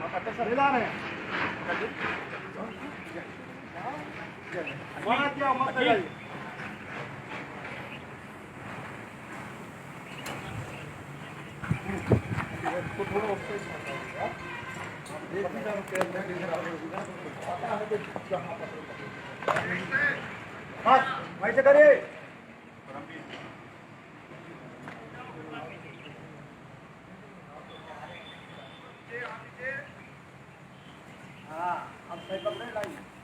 मिला नहीं वहाँ क्या मत लगाइए इसको थोड़ा ऊपर हाँ वहीं से करिए हाँ अब सही पकड़े लाइए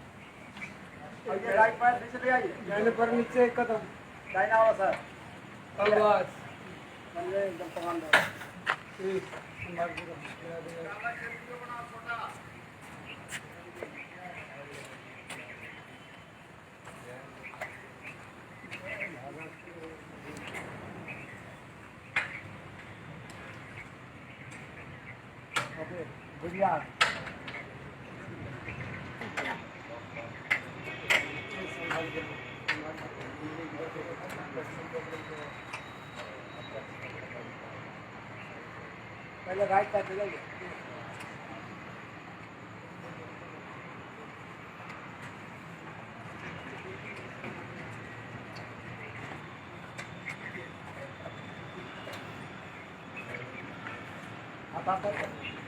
और ये राइट पैर नीचे ले आइए मैंने पर नीचे एक कदम दाहिना वाला सर आवाज समझे एकदम समान दो ठीक हमारे पूरा ओके बढ़िया पहले राइट पैर ले जाइए आप